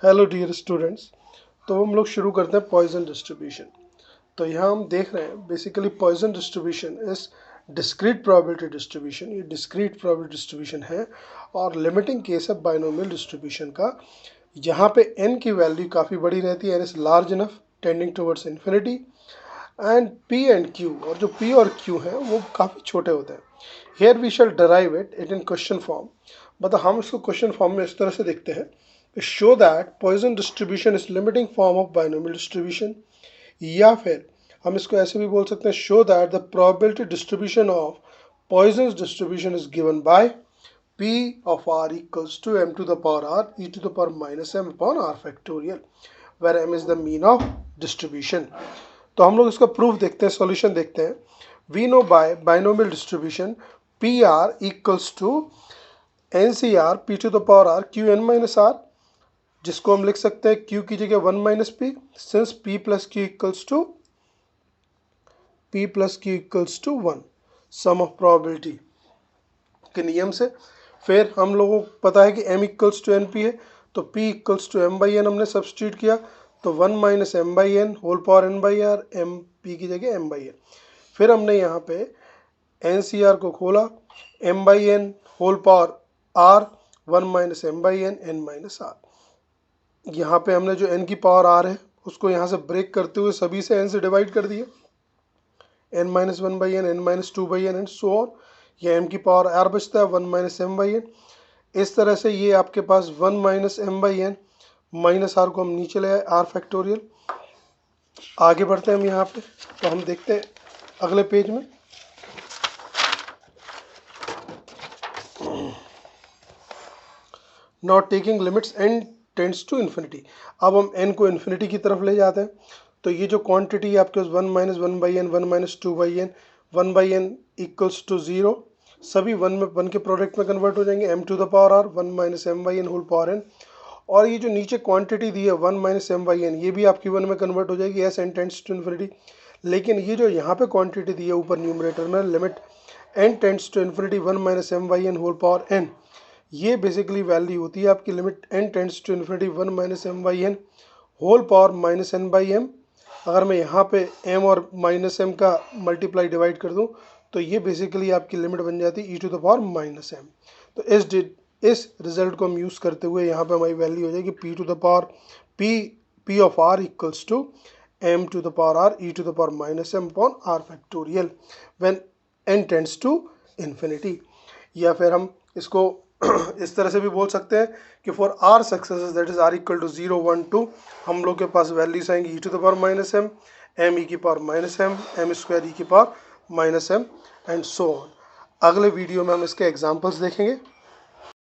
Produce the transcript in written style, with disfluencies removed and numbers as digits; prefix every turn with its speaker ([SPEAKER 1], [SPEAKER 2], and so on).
[SPEAKER 1] Hello dear students. तो हम लोग शुरू करते हैं पॉइजन डिस्ट्रीब्यूशन। तो यहाँ हम देख रहे हैं basically Poisson distribution is discrete probability distribution. ये डिस्क्रीट प्रोबेबिलिटी डिस्ट्रीब्यूशन है और लिमिटिंग केस है बाइनोमियल डिस्ट्रीब्यूशन का। यहाँ पे n की वैल्यू काफ़ी बड़ी रहती है, n is large enough tending towards infinity, and p and q, और जो p और q हैं वो काफ़ी छोटे होते हैं। Here we shall derive it in question form. मतलब हम इसको क्वेश्चन फॉर्म में इस तरह से देखते हैं, show that Poisson distribution is limiting form of binomial distribution, या फिर हम इसको ऐसे भी बोल सकते हैं show that the probability distribution of Poisson's distribution is given by p of r equals to m to the power r e to the power minus m upon r factorial, where m is the mean of distribution। तो हम लोग इसका proof देखते हैं, solution देखते हैं। We know by binomial distribution p r equals to n c r p to the power r q n minus r, जिसको हम लिख सकते हैं q की जगह 1 minus p, since p plus q equals to 1 sum of probability के नियम से। फिर हम लोगों को पता है कि m equals to n p है, तो p equals to m by n हमने सब्सटीट्यूट किया, तो 1 minus m by n whole power n by r, m p की जगह m बाई एन। फिर हमने यहाँ पे एन सी आर को खोला, m by n whole power r 1 minus m by n minus r. यहाँ पे हमने जो n की पावर r है उसको यहाँ से ब्रेक करते हुए सभी से n से डिवाइड कर दिया, n minus one by n minus two by n and so on. यह m की पावर r बचता है 1 माइनस एम बाई एन। इस तरह से ये आपके पास 1 minus m by n minus r को हम नीचे ले आए r फैक्टोरियल। आगे बढ़ते हैं हम यहाँ पे, तो हम देखते हैं अगले पेज में। Not taking limits n tends to infinity. अब हम n को इन्फिनिटी की तरफ ले जाते हैं, तो ये जो क्वांटिटी है आपके पास 1 minus one by n, 1 minus two by n, 1 by n equals to 0, सभी 1 के प्रोडक्ट में कन्वर्ट हो जाएंगे, m to the power r 1 minus m by n whole power n। और ये जो नीचे क्वांटिटी दी है 1 माइनस एम बाई एन, ये भी आपकी 1 में कन्वर्ट हो जाएगी as n tends to infinity. लेकिन ये जो यहाँ पे क्वांटिटी दी है ऊपर न्यूमरेटर में, limit n tends to infinity 1 minus m by n whole power n, ये बेसिकली वैल्यू होती है आपकी limit n tends to infinity 1 minus m by n whole power minus n by m. अगर मैं यहाँ पे m और माइनस एम का मल्टीप्लाई डिवाइड कर दूँ तो ये बेसिकली आपकी लिमिट बन जाती है e to the power minus m. तो इस रिजल्ट को हम यूज़ करते हुए यहाँ पे हमारी वैल्यू हो जाएगी p to the power p of r equals to m to the power r e to the power minus m upon r factorial when n tends to infinity. या फिर हम इसको इस तरह से भी बोल सकते हैं कि for R successes that is r equal to 0 1 2, हम लोग के पास वैल्यूज आएंगी e to the power minus M, M E की power minus M, M square E की power minus M and so on. अगले वीडियो में हम इसके एग्जांपल्स देखेंगे।